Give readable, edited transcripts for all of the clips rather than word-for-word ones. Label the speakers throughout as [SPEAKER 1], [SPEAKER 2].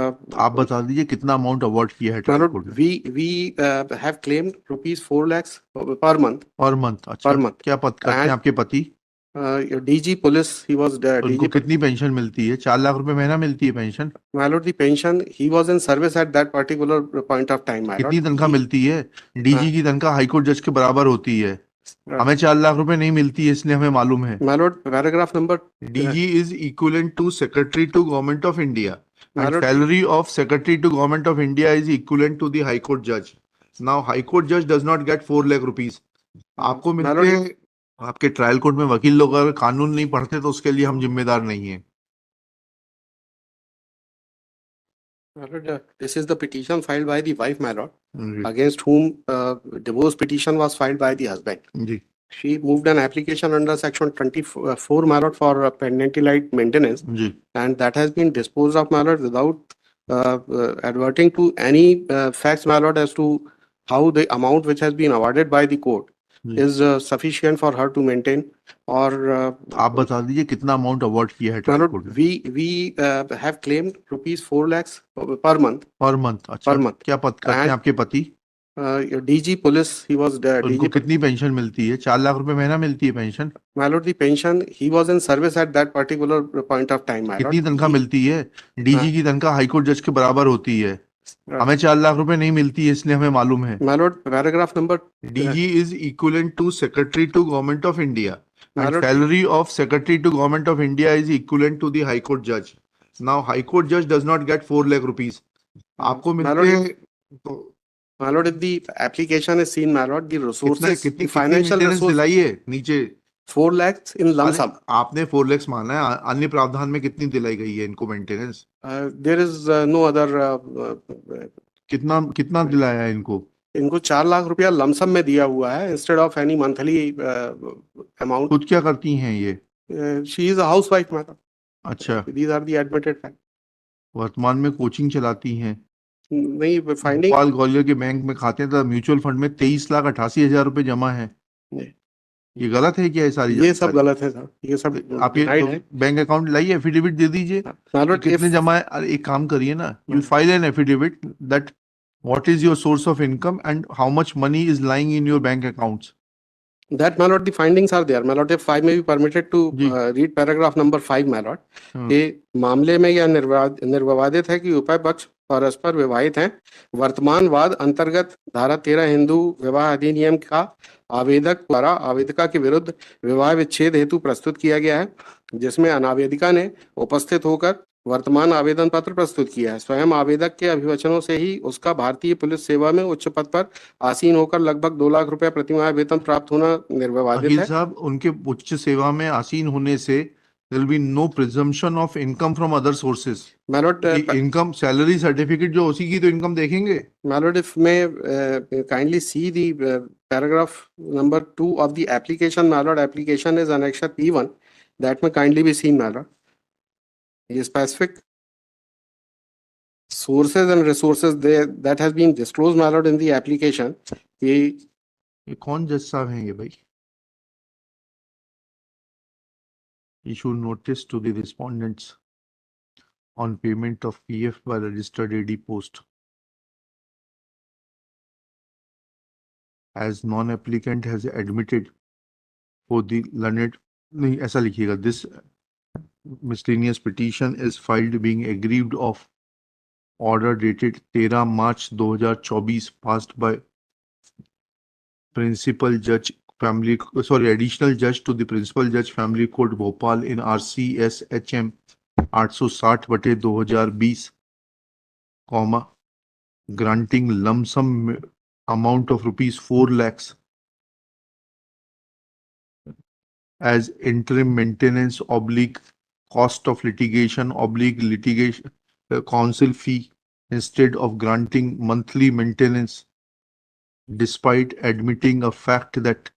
[SPEAKER 1] आप बता दीजिए कितना अमाउंट अवार्ड किया है
[SPEAKER 2] My
[SPEAKER 1] ट्रायल
[SPEAKER 2] lord,
[SPEAKER 1] कोर्ट ने
[SPEAKER 2] we have claimed rupees 4 lakhs per month.
[SPEAKER 1] Per month? अच्छा,
[SPEAKER 2] Per month.
[SPEAKER 1] क्या पद करते हैं
[SPEAKER 2] And
[SPEAKER 1] आपके पति?
[SPEAKER 2] DG police, he was
[SPEAKER 1] उनको
[SPEAKER 2] DG.
[SPEAKER 1] कितनी पेंशन मिलती है? 4 लाख रुपए महीना मिलती है pension?
[SPEAKER 2] My lord, the pension, he was in service at that particular point of time, my lord.
[SPEAKER 1] कितनी तनख्वाह मिलती है? डीजी की तनख्वाह हाईकोर्ट जज के बराबर होती है। हमें 4 लाख रुपए नहीं मिलती है, इसलिए हमें मालूम है।
[SPEAKER 2] My lord, paragraph number
[SPEAKER 1] DG is equivalent to secretary to government of India
[SPEAKER 2] My
[SPEAKER 1] and
[SPEAKER 2] lord,
[SPEAKER 1] salary of secretary to government of India is equivalent to the high court judge. Now high court judge does not get 4 lakh rupees. आपको
[SPEAKER 2] My
[SPEAKER 1] मिलते
[SPEAKER 2] lord,
[SPEAKER 1] हैं। आपके trial court में वकील लोग अगर कानून नहीं पढ़ते तो उसके लिए हम जिम्मेदार नहीं हैं।
[SPEAKER 2] My lord, this is the petition filed by the wife, my lord,
[SPEAKER 1] ji
[SPEAKER 2] against whom divorce petition was filed by the husband.
[SPEAKER 1] Ji
[SPEAKER 2] She moved an application under section 24, my lord, for penalty light maintenance,
[SPEAKER 1] ji
[SPEAKER 2] and that has been disposed of, my lord, without adverting to any facts, my lord, as to how the amount which has been awarded by the court
[SPEAKER 1] ji
[SPEAKER 2] is sufficient for her to maintain. Or
[SPEAKER 1] आप बता दीजिए कितना amount award किया है
[SPEAKER 2] my
[SPEAKER 1] trial
[SPEAKER 2] lord,
[SPEAKER 1] court ने
[SPEAKER 2] we have claimed rupees 4 lakhs per month.
[SPEAKER 1] Per month? अच्छा,
[SPEAKER 2] Per month.
[SPEAKER 1] क्या पद करते हैं
[SPEAKER 2] And
[SPEAKER 1] आपके पति?
[SPEAKER 2] DG police, he was
[SPEAKER 1] उनको
[SPEAKER 2] DG.
[SPEAKER 1] कितनी पेंशन मिलती है? 4 लाख रुपए महीना मिलती है pension?
[SPEAKER 2] My lord, the pension, he was in service at that particular point of time, my lord.
[SPEAKER 1] कितनी तनख्वाह मिलती है? डीजी की तनख्वाह हाईकोर्ट जज के बराबर होती है। हमें 4 लाख रुपए नहीं मिलती है, इसलिए हमें मालूम है।
[SPEAKER 2] My lord, paragraph number
[SPEAKER 1] DG is equivalent to secretary to government of India
[SPEAKER 2] My
[SPEAKER 1] and
[SPEAKER 2] lord,
[SPEAKER 1] salary of secretary to government of India is equivalent to the high court judge. Now high court judge does not get 4 lakh rupees. आपको
[SPEAKER 2] My
[SPEAKER 1] मिलते
[SPEAKER 2] lord,
[SPEAKER 1] हैं तो
[SPEAKER 2] my lord, if the application is seen, my lord, the
[SPEAKER 1] कितना
[SPEAKER 2] resources,
[SPEAKER 1] कितनी
[SPEAKER 2] the financial
[SPEAKER 1] maintenance
[SPEAKER 2] resource,
[SPEAKER 1] दिलाई है नीचे?
[SPEAKER 2] 4 lakhs in lump
[SPEAKER 1] अरे
[SPEAKER 2] sum.
[SPEAKER 1] आपने 4 lakhs माना है, अन्य प्रावधान में कितनी दिलाई गई है इनको maintenance?
[SPEAKER 2] There is no other.
[SPEAKER 1] कितना कितना दिलाया है इनको?
[SPEAKER 2] इनको 4 लाख रुपया लमसम में दिया हुआ है instead of any monthly amount.
[SPEAKER 1] खुद क्या करती हैं ये?
[SPEAKER 2] She is a housewife, madam.
[SPEAKER 1] अच्छा,
[SPEAKER 2] these are the admitted fact.
[SPEAKER 1] वर्तमान में कोचिंग चलाती हैं।
[SPEAKER 2] नहीं, फाइंडिंग.
[SPEAKER 1] भोपाल ग्वालियर के बैंक में खाते हैं, तो म्यूचुअल फंड में 23,88,000 रुपए जमा है। ये गलत है क्या? ये सारी
[SPEAKER 2] ये सब
[SPEAKER 1] जानकारी
[SPEAKER 2] गलत है सर, ये सब
[SPEAKER 1] आप ये
[SPEAKER 2] डिनाइड
[SPEAKER 1] तो
[SPEAKER 2] है.
[SPEAKER 1] बैंक अकाउंट लाइए, एफिडेविट दे दीजिए कि कितने जमा है। अरे एक काम करिए ना, you file an affidavit that what is your source of income and how much money is lying in your bank accounts.
[SPEAKER 2] That, my lord, the findings are there. My lord, if I may be permitted to
[SPEAKER 1] जी
[SPEAKER 2] read paragraph number 5, my lord. कि मामले में यह निर्विवादित है कि उभय पक्ष परस्पर विवाहित हैं। वर्तमान वाद अंतर्गत धारा 13 हिंदू विवाह अधिनियम का आवेदक द्वारा आवेदिका के विरुद्ध विवाह विच्छेद हेतु प्रस्तुत किया गया है, जिसमें अनावेदिका ने उपस्थित होकर वर्तमान आवेदन पत्र प्रस्तुत किया है। स्वयं आवेदक के अभिवचनों से ही उसका भारतीय पुलिस सेवा में उच्च पद पर आसीन होकर लगभग 2 लाख रुपया प्रतिमाह वेतन प्राप्त होना निर्विवादित
[SPEAKER 1] अखिल
[SPEAKER 2] है।
[SPEAKER 1] साहब, उनके उच्च सेवा में आसीन होने से there will be no presumption of income from other sources.
[SPEAKER 2] My lord,
[SPEAKER 1] income salary certificate जो उसी की तो इनकम देखेंगे।
[SPEAKER 2] my lord, if may kindly see the paragraph number 2 of the application, my lord. Application is annexure P1. That may kindly be seen, my lord. The specific sources and resources there that has been disclosed, my lord, in the application.
[SPEAKER 1] ये कौन जज साहब हैं ये भाई? Issue notice to the respondents on payment of PF by registered AD post. As non-applicant has admitted for the learned, नहीं ऐसा लिखिएगा, this miscellaneous petition is filed being aggrieved of order dated 13 March 2024 passed by principal judge family additional judge to the principal judge family court Bhopal in RCS HM 860/2020, granting lump sum amount of rupees 4 lakhs as interim maintenance / cost of litigation / litigation counsel fee instead of granting monthly maintenance, despite admitting a fact that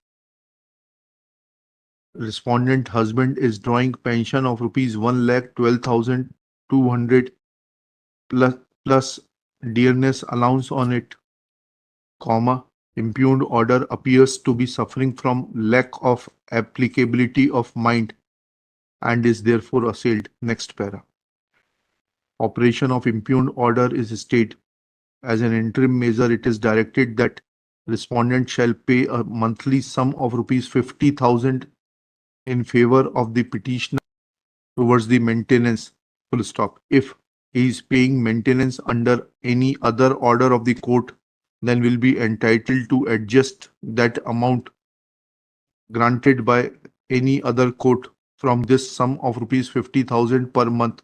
[SPEAKER 1] respondent husband is drawing pension of rupees 1,12,200 plus dearness allowance on it, impugned order appears to be suffering from lack of applicability of mind and is therefore assailed. Next para. operation of impugned order is stayed. As an interim measure, it is directed that respondent shall pay a monthly sum of rupees 50,000 in favor of the petitioner towards the maintenance, full stop. If he is paying maintenance under any other order of the court, then will be entitled to adjust that amount granted by any other court from this sum of rupees 50,000 per month,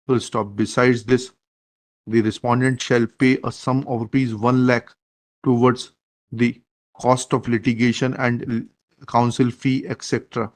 [SPEAKER 1] full stop. Besides this, the respondent shall pay a sum of rupees 1 lakh towards the cost of litigation and counsel fee, etc.